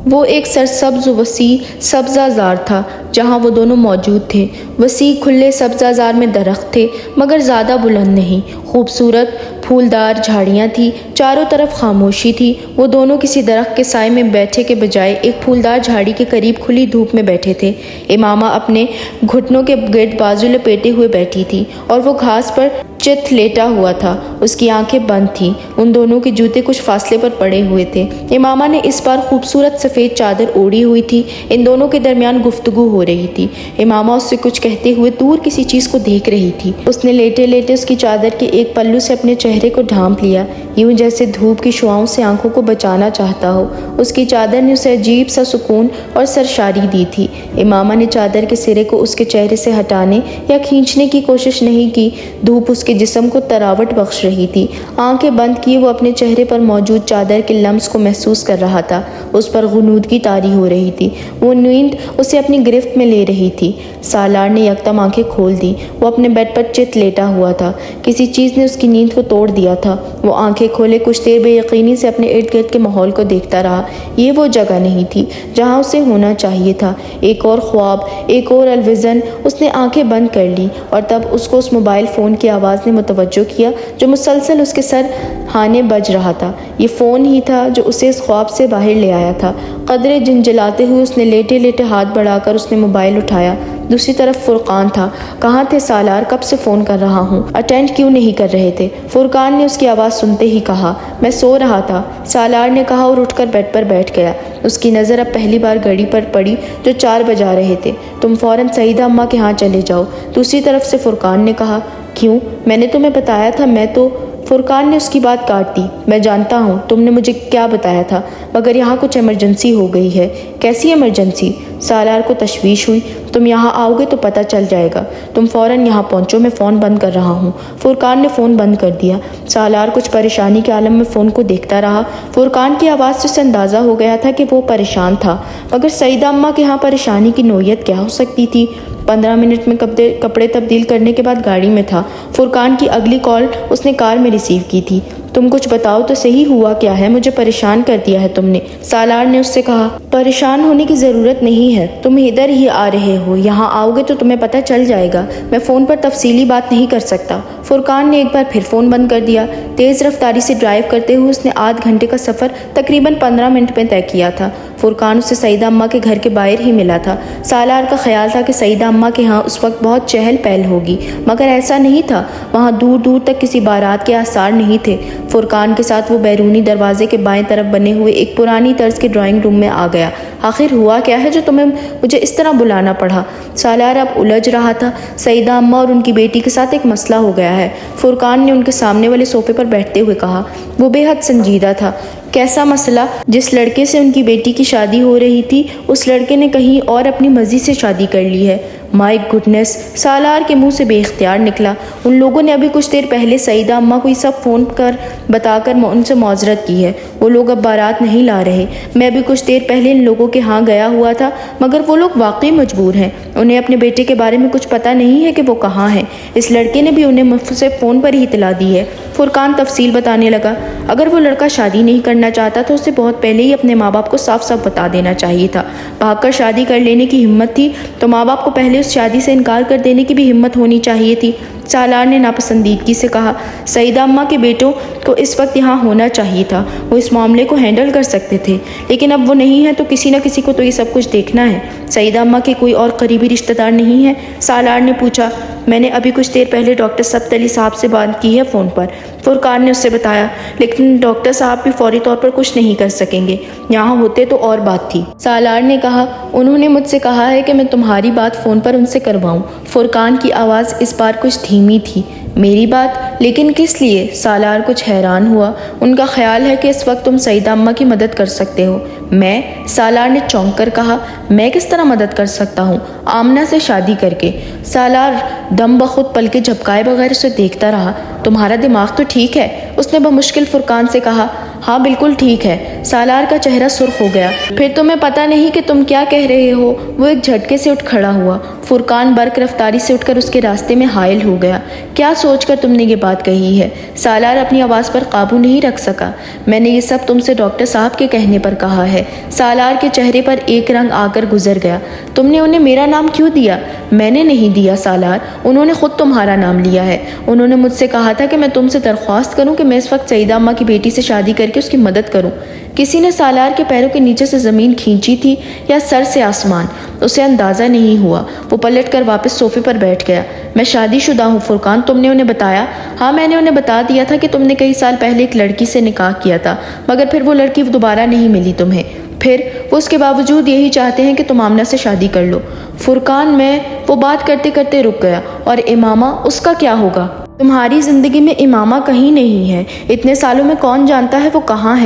A: وہ ایک سرسبز و وسیع سبزہ زار تھا جہاں وہ دونوں موجود تھے۔ وسیع کھلے سبزہ زار میں درخت تھے، مگر زیادہ بلند نہیں۔ خوبصورت پھولدار جھاڑیاں تھیں، چاروں طرف خاموشی تھی۔ وہ دونوں کسی درخت کے سائے میں بیٹھے کے بجائے ایک پھولدار جھاڑی کے قریب کھلی دھوپ میں بیٹھے تھے۔ امامہ اپنے گھٹنوں کے گرد بازو لپیٹے ہوئے بیٹھی تھی، اور وہ گھاس پر چت لیٹا ہوا تھا۔ اس کی آنکھیں بند تھیں، ان دونوں کے جوتے کچھ فاصلے پر پڑے ہوئے تھے۔ امامہ نے اس بار خوبصورت سفید چادر اوڑھی ہوئی تھی۔ ان دونوں کے درمیان گفتگو ہو رہی تھی۔ امامہ اس سے کچھ کہتے ہوئے دور کسی چیز کو دیکھ رہی تھی۔ اس نے لیٹے لیٹے اس کی چادر کے ایک پلو سے اپنے چہرے کو ڈھانپ لیا، یوں جیسے دھوپ کی شعاؤں سے آنکھوں کو بچانا چاہتا ہو۔ اس کی چادر نے اسے عجیب سا سکون اور سرشاری دی تھی۔ امامہ نے چادر کے سرے کو اس کے چہرے سے ہٹانے یا کھینچنے کی کوشش نہیں کی۔ دھوپ اس کے جسم کو تراوٹ بخش رہی تھی۔ آنکھیں بند کیے وہ اپنے چہرے پر موجود چادر کے لمس کو محسوس کر رہا تھا۔ اس پر غنودگی طاری ہو رہی تھی، وہ نیند اسے اپنی گرفت میں لے رہی تھی۔ سالار نے یکدم آنکھیں کھول دی۔ وہ اپنے بیڈ پر چت لیٹا ہوا تھا، کسی چیز نے اس کی نیند کو توڑ دیا تھا۔ وہ آنکھیں کھولے کچھ دیر بے یقینی سے اپنے ارد گرد کے ماحول کو دیکھتا رہا۔ یہ وہ جگہ نہیں تھی جہاں اسے ہونا چاہیے تھا۔ ایک اور خواب، ایک اور الوژن۔ اس نے آنکھیں بند کر لی، اور تب اس کو اس موبائل فون کی آواز نے متوجہ کیا جو مسلسل اس کے سرہانے بج رہا تھا۔ یہ فون ہی تھا جو اسے اس خواب سے باہر لے آیا تھا۔ قدرے جھنجھلاتے ہوئے اس نے لیٹے لیٹے ہاتھ بڑھا کر اس نے موبائل اٹھایا۔ دوسری طرف فرقان تھا۔ کہاں تھے سالار؟ کب سے فون کر رہا ہوں، اٹینڈ کیوں نہیں کر رہے تھے؟ فرقان نے اس کی آواز سنتے ہی کہا۔ میں سو رہا تھا، سالار نے کہا اور اٹھ کر بیڈ پر بیٹھ گیا۔ اس کی نظر اب پہلی بار گھڑی پر پڑی جو 4 بجا رہے تھے۔ تم فوراً سعیدہ اماں کے ہاں چلے جاؤ، دوسری طرف سے فرقان نے کہا۔ کیوں؟ میں نے تمہیں بتایا تھا میں تو… فرقان نے اس کی بات کاٹ دی۔ میں جانتا ہوں تم نے مجھے کیا بتایا تھا، مگر یہاں کچھ ایمرجنسی ہو گئی ہے۔ کیسی ایمرجنسی؟ سالار کو تشویش ہوئی۔ تم یہاں آؤ گے تو پتہ چل جائے گا، تم فوراً یہاں پہنچو، میں فون بند کر رہا ہوں۔ فرقان نے فون بند کر دیا۔ سالار کچھ پریشانی کے عالم میں فون کو دیکھتا رہا۔ فرقان کی آواز سے اسے اندازہ ہو گیا تھا کہ وہ پریشان تھا، مگر سعیدہ اماں کے ہاں پریشانی کی نوعیت کیا ہو سکتی تھی؟ 15 منٹ میں کپڑے تبدیل کرنے کے بعد گاڑی میں تھا۔ فرقان کی اگلی کال اس نے کار میں ریسیو کی تھی۔ تم کچھ بتاؤ تو صحیح، ہوا کیا ہے؟ مجھے پریشان کر دیا ہے تم نے، سالار نے اس سے کہا۔ پریشان ہونے کی ضرورت نہیں ہے، تم ادھر ہی آ رہے ہو، یہاں آؤ گے تو تمہیں پتہ چل جائے گا۔ میں فون پر تفصیلی بات نہیں کر سکتا۔ فرقان نے ایک بار پھر فون بند کر دیا۔ تیز رفتاری سے ڈرائیو کرتے ہوئے اس نے آدھ گھنٹے کا سفر تقریباً 15 منٹ میں طے کیا تھا۔ فرقان اسے سعیدہ اماں کے گھر کے باہر ہی ملا تھا۔ سالار کا خیال تھا کہ سعیدہ اماں کے ہاں اس وقت بہت چہل پہل ہوگی، مگر ایسا نہیں تھا۔ وہاں دور دور تک کسی بارات کے آثار نہیں تھے۔ فرقان کے ساتھ وہ بیرونی دروازے کے بائیں طرف بنے ہوئے ایک پرانی طرز کے ڈرائنگ روم میں آ گیا۔ آخر ہوا کیا ہے جو تمہیں مجھے اس طرح بلانا پڑا؟ سالار اب الجھ رہا تھا۔ سعیدہ اماں اور ان کی بیٹی کے ساتھ ایک مسئلہ ہو گیا ہے، فرقان نے ان کے سامنے والے صوفے پر بیٹھتے ہوئے کہا۔ وہ بے حد سنجیدہ تھا۔ کیسا مسئلہ؟ جس لڑکے سے ان کی بیٹی کی شادی ہو رہی تھی، اس لڑکے نے کہیں اور اپنی مرضی سے شادی کر لی ہے۔ مائی گڈنس، سالار کے منہ سے بے اختیار نکلا۔ ان لوگوں نے ابھی کچھ دیر پہلے سعیدہ اماں کو یہ سب فون کر بتا کر ان سے معذرت کی ہے۔ وہ لوگ اب بارات نہیں لا رہے۔ میں ابھی کچھ دیر پہلے ان لوگوں کے ہاں گیا ہوا تھا، مگر وہ لوگ واقعی مجبور ہیں۔ انہیں اپنے بیٹے کے بارے میں کچھ پتہ نہیں ہے کہ وہ کہاں ہے۔ اس لڑکے نے بھی انہیں مجھ سے فون پر ہی اطلاع دی ہے۔ فرقان تفصیل بتانے لگا۔ اگر وہ لڑکا شادی نہیں کرنا چاہتا تو اسے بہت پہلے ہی اپنے ماں باپ کو صاف صاف بتا دینا چاہیے تھا۔ بھاگ کر شادی کر لینے کی ہمت تھی تو ماں باپ کو پہلے اس شادی سے انکار کر دینے کی بھی ہمت ہونی چاہیے تھی۔ سالار نے ناپسندیدگی سے کہا۔ سعیدہ اماں کے بیٹوں کو اس وقت یہاں ہونا چاہیے تھا، وہ اس معاملے کو ہینڈل کر سکتے تھے، لیکن اب وہ نہیں ہے تو کسی نہ کسی کو تو یہ سب کچھ دیکھنا ہے۔ سعیدہ اماں کے کوئی اور قریبی رشتہ دار نہیں ہے؟ سالار نے پوچھا۔ میں نے ابھی کچھ دیر پہلے ڈاکٹر سبت علی صاحب سے بات کی ہے فون پر، فرقان نے اس سے بتایا، لیکن ڈاکٹر صاحب بھی فوری طور پر کچھ نہیں کر سکیں گے، یہاں ہوتے تو اور بات تھی۔ سالار نے کہا۔ انہوں نے مجھ سے کہا ہے کہ میں تمہاری بات فون پر ان سے کرواؤں۔ فرقان کی آواز اس بار کچھ دھیمی تھی۔ میری بات؟ لیکن کس لیے؟ سالار کچھ حیران ہوا۔ ان کا خیال ہے کہ اس وقت تم سعیدہ اماں کی مدد کر سکتے ہو۔ میں؟ سالار نے چونک کر کہا۔ میں کس طرح مدد کر سکتا ہوں؟ آمنہ سے شادی کر کے۔ سالار دم بخود پلکیں جھپکائے بغیر اسے دیکھتا رہا۔ تمہارا دماغ تو ٹھیک ہے؟ اس نے بمشکل فرقان سے کہا۔ ہاں بالکل ٹھیک ہے۔ سالار کا چہرہ سرخ ہو گیا۔ پھر تمہیں پتہ نہیں کہ تم کیا کہہ رہے ہو؟ وہ ایک جھٹکے سے اٹھ کھڑا ہوا۔ فرقان برق رفتاری سے اٹھ کر اس کے راستے میں حائل ہو گیا۔ کیا سوچ کر تم نے یہ بات کہی ہے؟ سالار اپنی آواز پر قابو نہیں رکھ سکا۔ میں نے یہ سب تم سے ڈاکٹر صاحب کے کہنے پر کہا ہے۔ سالار کے چہرے پر ایک رنگ آ کر گزر گیا۔ تم نے انہیں میرا نام کیوں دیا؟ میں نے نہیں دیا سالار، انہوں نے خود تمہارا نام لیا ہے۔ انہوں نے مجھ سے کہا تھا کہ میں تم سے درخواست کروں کہ میں اس وقت سعیدہ اماں کی بیٹی سے شادی کر کے اس کی مدد کروں۔ کسی نے سالار کے پیروں کے نیچے سے زمین کھینچی تھی یا سر سے آسمان، اسے اندازہ نہیں ہوا۔ وہ پلٹ کر واپس صوفے پر بیٹھ گیا۔ میں شادی شدہ ہوں فرقان، تم نے انہیں بتایا؟ ہاں میں نے انہیں بتا دیا تھا کہ تم نے کئی سال پہلے ایک لڑکی سے نکاح کیا تھا، مگر پھر وہ لڑکی دوبارہ نہیں ملی تمہیں۔ پھر وہ اس کے باوجود یہی چاہتے ہیں کہ تم آمنہ سے شادی کر لو۔ فرقان میں وہ بات کرتے کرتے رک گیا۔ اور امامہ، اس کا کیا ہوگا؟ تمہاری زندگی میں امامہ کہیں نہیں ہے۔ اتنے سالوں میں کون جانتا ہے وہ کہاں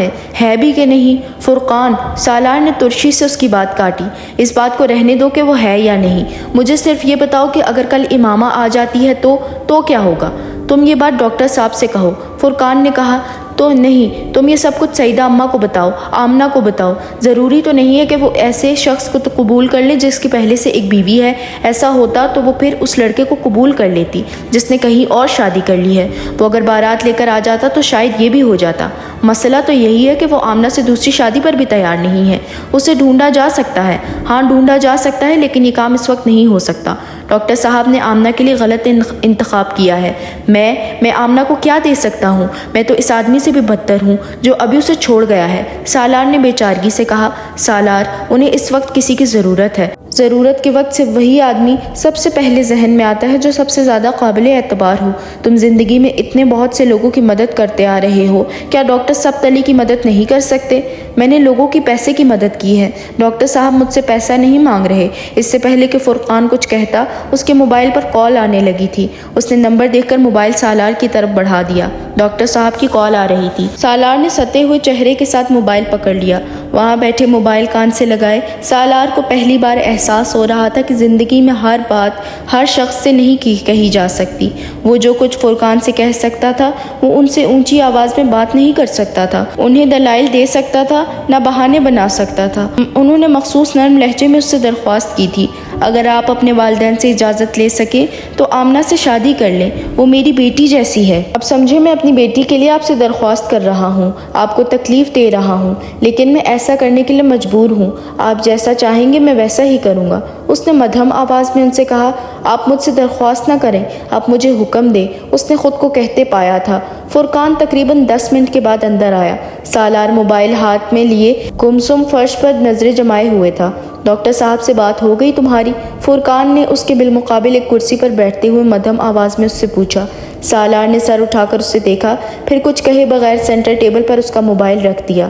A: ہے بھی کہ نہیں؟ فرقان، سالار نے ترشی سے اس کی بات کاٹی، اس بات کو رہنے دو کہ وہ ہے یا نہیں۔ مجھے صرف یہ بتاؤ کہ اگر کل امامہ آ جاتی ہے تو کیا ہوگا؟ تم یہ بات ڈاکٹر صاحب سے کہو۔ فرقان نے کہا۔ تو نہیں، تم یہ سب کچھ سعیدہ اماں کو بتاؤ، آمنہ کو بتاؤ۔ ضروری تو نہیں ہے کہ وہ ایسے شخص کو قبول کر لے جس کی پہلے سے ایک بیوی ہے۔ ایسا ہوتا تو وہ پھر اس لڑکے کو قبول کر لیتی جس نے کہیں اور شادی کر لی ہے۔ وہ اگر بارات لے کر آ جاتا تو شاید یہ بھی ہو جاتا۔ مسئلہ تو یہی ہے کہ وہ آمنہ سے دوسری شادی پر بھی تیار نہیں ہے۔ اسے ڈھونڈا جا سکتا ہے، ہاں ڈھونڈا جا سکتا ہے، لیکن یہ کام اس وقت نہیں ہو سکتا۔ ڈاکٹر صاحب نے آمنہ کے لیے غلط انتخاب کیا ہے۔ میں آمنہ کو کیا دے سکتا ہوں؟ میں تو اس آدمی سے بھی بدتر ہوں جو ابھی اسے چھوڑ گیا ہے، سالار نے بے چارگی سے کہا۔ سالار، انہیں اس وقت کسی کی ضرورت ہے۔ ضرورت کے وقت صرف وہی آدمی سب سے پہلے ذہن میں آتا ہے جو سب سے زیادہ قابل اعتبار ہو۔ تم زندگی میں اتنے بہت سے لوگوں کی مدد کرتے آ رہے ہو، کیا ڈاکٹر سبت علی کی مدد نہیں کر سکتے؟ میں نے لوگوں کی پیسے کی مدد کی ہے۔ ڈاکٹر صاحب مجھ سے پیسہ نہیں مانگ رہے۔ اس سے پہلے کہ فرقان کچھ کہتا، اس کے موبائل پر کال آنے لگی تھی۔ اس نے نمبر دیکھ کر موبائل سالار کی طرف بڑھا دیا۔ ڈاکٹر صاحب کی کال آ رہی تھی۔ سالار نے ستے ہوئے چہرے کے ساتھ موبائل پکڑ لیا۔ وہاں بیٹھے موبائل کان سے لگائے سالار کو پہلی بار احساس ہو رہا تھا کہ زندگی میں ہر بات ہر شخص سے نہیں کہی جا سکتی۔ وہ جو کچھ فرقان سے کہہ سکتا تھا وہ ان سے اونچی آواز میں بات نہیں کر سکتا تھا، انہیں دلائل دے سکتا تھا، نہ بہانے بنا سکتا تھا۔ انہوں نے مخصوص نرم لہجے میں اس سے درخواست کی تھی، اگر آپ اپنے والدین سے اجازت لے سکیں تو آمنہ سے شادی کر لیں، وہ میری بیٹی جیسی ہے۔ اب سمجھے، میں اپنی بیٹی کے لیے آپ سے درخواست کر رہا ہوں، آپ کو تکلیف دے رہا ہوں، لیکن میں ایسا کرنے کے لیے مجبور ہوں۔ آپ جیسا چاہیں گے میں ویسا ہی کروں گا۔ اس نے مدھم آواز میں ان سے کہا۔ آپ مجھ سے درخواست نہ کریں، آپ مجھے حکم دیں، اس نے خود کو کہتے پایا تھا۔ فرقان تقریباً 10 منٹ کے بعد اندر آیا۔ سالار موبائل ہاتھ میں لیے گمسم فرش پر نظریں جمائے ہوئے تھا۔ ڈاکٹر صاحب سے بات ہو گئی تمہاری؟ فرقان نے اس کے بالمقابل ایک کرسی پر بیٹھتے ہوئے مدھم آواز میں اس سے پوچھا۔ سالار نے سر اٹھا کر اسے دیکھا، پھر کچھ کہے بغیر سینٹر ٹیبل پر اس کا موبائل رکھ دیا۔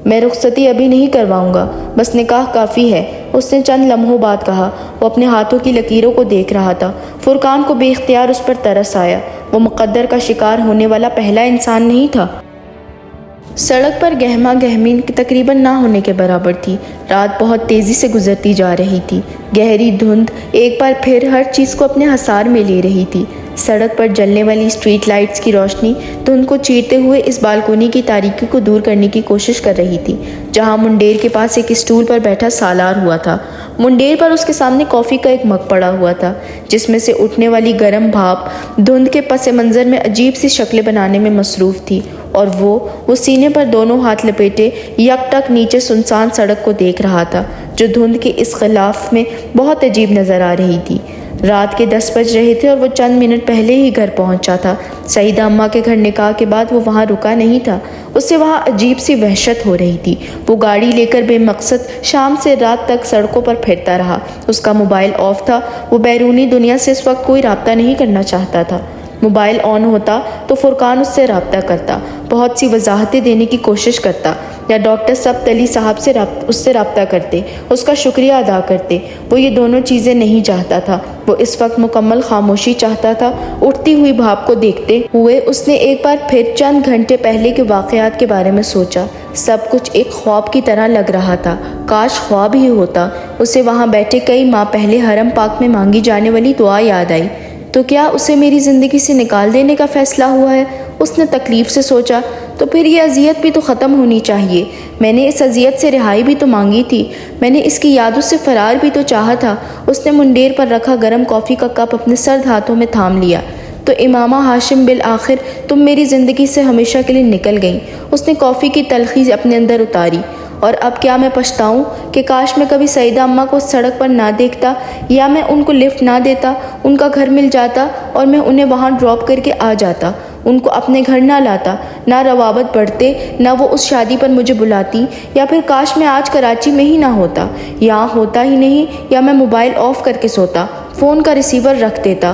A: میں رخصتی ابھی نہیں کرواؤں گا، بس نکاح کافی ہے، اس نے چند لمحوں بعد کہا۔ وہ اپنے ہاتھوں کی لکیروں کو دیکھ رہا تھا۔ فرقان کو بے اختیار اس پر ترس آیا۔ وہ مقدر کا شکار ہونے والا پہلا انسان نہیں تھا۔ سڑک پر گہما گہمی تقریباً نہ ہونے کے برابر تھی۔ رات بہت تیزی سے گزرتی جا رہی تھی۔ گہری دھند ایک بار پھر ہر چیز کو اپنے حصار میں لے رہی تھی۔ سڑک پر جلنے والی اسٹریٹ لائٹس کی روشنی دھند کو چیرتے ہوئے اس بالکونی کی تاریکی کو دور کرنے کی کوشش کر رہی تھی جہاں منڈیر کے پاس ایک اسٹول پر بیٹھا سالار ہوا تھا۔ منڈیر پر اس کے سامنے کافی کا ایک مگ پڑا ہوا تھا جس میں سے اٹھنے والی گرم بھاپ دھند کے پس منظر میں عجیب سی شکلیں بنانے میں مصروف تھی، اور وہ سینے پر دونوں ہاتھ لپیٹے یک ٹک نیچے سنسان سڑک کو دیکھ رہا تھا جو دھند کے اس غلاف میں بہت عجیب نظر آ رہی تھی۔ رات کے 10 بج رہے تھے اور وہ چند منٹ پہلے ہی گھر پہنچا تھا۔ سعیدہ اماں کے گھر نکاح کے بعد وہ وہاں رکا نہیں تھا، اسے وہاں عجیب سی وحشت ہو رہی تھی۔ وہ گاڑی لے کر بے مقصد شام سے رات تک سڑکوں پر پھرتا رہا۔ اس کا موبائل آف تھا، وہ بیرونی دنیا سے اس وقت کوئی رابطہ نہیں کرنا چاہتا تھا۔ موبائل آن ہوتا تو فرقان اس سے رابطہ کرتا، بہت سی وضاحتیں دینے کی کوشش کرتا، یا ڈاکٹر سبت علی صاحب اس سے رابطہ کرتے، اس کا شکریہ ادا کرتے۔ وہ یہ دونوں چیزیں نہیں چاہتا تھا، وہ اس وقت مکمل خاموشی چاہتا تھا۔ اٹھتی ہوئی بھاپ کو دیکھتے ہوئے اس نے ایک بار پھر چند گھنٹے پہلے کے واقعات کے بارے میں سوچا۔ سب کچھ ایک خواب کی طرح لگ رہا تھا، کاش خواب ہی ہوتا۔ اسے وہاں بیٹھے کئی ماہ پہلے حرم پاک میں مانگی جانے والی دعا یاد آئی۔ تو کیا اسے میری زندگی سے نکال دینے کا فیصلہ ہوا ہے؟ اس نے تکلیف سے سوچا۔ تو پھر یہ اذیت بھی تو ختم ہونی چاہیے۔ میں نے اس اذیت سے رہائی بھی تو مانگی تھی، میں نے اس کی یادوں سے فرار بھی تو چاہا تھا۔ اس نے منڈیر پر رکھا گرم کافی کا کپ اپنے سرد ہاتھوں میں تھام لیا۔ تو امامہ ہاشم بالآخر تم میری زندگی سے ہمیشہ کے لیے نکل گئیں۔ اس نے کافی کی تلخی اپنے اندر اتاری۔ اور اب کیا میں پچھتاؤں کہ کاش میں کبھی سعیدہ اماں کو سڑک پر نہ دیکھتا، یا میں ان کو لفٹ نہ دیتا، ان کا گھر مل جاتا اور میں انہیں وہاں ڈراپ کر کے آ جاتا، ان کو اپنے گھر نہ لاتا، نہ روابط بڑھتے، نہ وہ اس شادی پر مجھے بلاتی، یا پھر کاش میں آج کراچی میں ہی نہ ہوتا، یہاں ہوتا ہی نہیں، یا میں موبائل آف کر کے سوتا، فون کا ریسیور رکھ دیتا،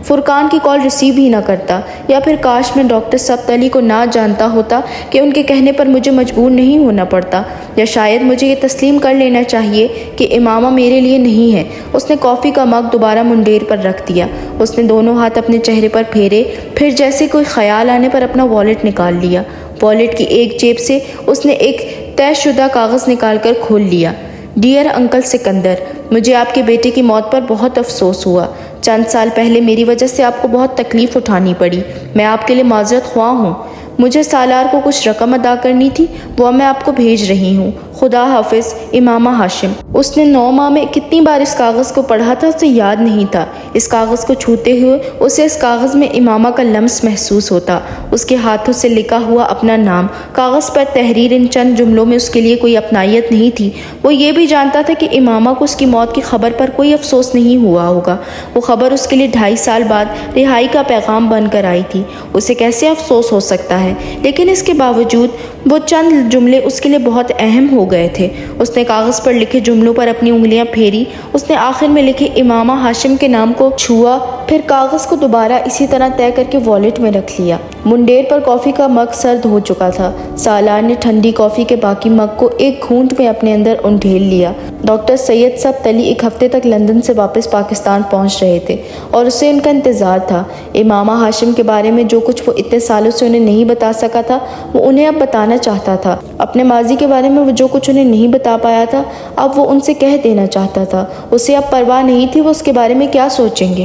A: فرقان کی کال ریسیو ہی نہ کرتا، یا پھر کاش میں ڈاکٹر سبت علی کو نہ جانتا ہوتا کہ ان کے کہنے پر مجھے مجبور نہیں ہونا پڑتا، یا شاید مجھے یہ تسلیم کر لینا چاہیے کہ امامہ میرے لیے نہیں ہے۔ اس نے کافی کا مگ دوبارہ منڈیر پر رکھ دیا۔ اس نے دونوں ہاتھ اپنے چہرے پر پھیرے، پھر جیسے کوئی خیال آنے پر اپنا والیٹ نکال لیا۔ والیٹ کی ایک جیب سے اس نے ایک طے شدہ کاغذ نکال کر کھول لیا۔ ڈیئر انکل سکندر، مجھے آپ کے بیٹے کی موت پر بہت افسوس ہوا۔ چند سال پہلے میری وجہ سے آپ کو بہت تکلیف اٹھانی پڑی، میں آپ کے لیے معذرت خواہ ہوں۔ مجھے سالار کو کچھ رقم ادا کرنی تھی، وہ میں آپ کو بھیج رہی ہوں۔ خدا حافظ، امامہ ہاشم۔ اس نے 9 ماہ میں کتنی بار اس کاغذ کو پڑھا تھا اسے یاد نہیں تھا۔ اس کاغذ کو چھوتے ہوئے اسے اس کاغذ میں امامہ کا لمس محسوس ہوتا، اس کے ہاتھوں سے لکھا ہوا اپنا نام۔ کاغذ پر تحریر ان چند جملوں میں اس کے لیے کوئی اپنائیت نہیں تھی۔ وہ یہ بھی جانتا تھا کہ امامہ کو اس کی موت کی خبر پر کوئی افسوس نہیں ہوا ہوگا۔ وہ خبر اس کے لیے 2.5 سال بعد رہائی کا پیغام بن کر آئی تھی۔ اسے کیسے افسوس ہو سکتا ہے؟ لیکن اس کے باوجود وہ چند جملے اس کے لیے بہت اہم ہو گئے تھے۔ اس نے کاغذ پر لکھے جملوں پر اپنی انگلیاں پھیری۔ اس نے آخر میں لکھے امامہ ہاشم کے نام کو چھوا، پھر کاغذ کو دوبارہ اسی طرح طے کر کے والیٹ میں رکھ لیا۔ منڈیر پر کافی کا مگ سرد ہو چکا تھا۔ سالار نے ٹھنڈی کافی کے باقی مگ کو ایک گھونٹ میں اپنے اندر انڈھیل لیا۔ ڈاکٹر سید سبت علی ایک ہفتے تک لندن سے واپس پاکستان پہنچ رہے تھے اور اسے ان کا انتظار تھا۔ امامہ ہاشم کے بارے میں جو کچھ وہ اتنے سالوں سے انہیں نہیں بتا سکا تھا، وہ انہیں اب بتانا چاہتا تھا۔ اپنے ماضی کے بارے میں وہ جو کچھ انہیں نہیں بتا پایا تھا، اب وہ ان سے کہہ دینا چاہتا تھا۔ اسے اب پرواہ نہیں تھی وہ اس کے بارے میں کیا سوچیں گے۔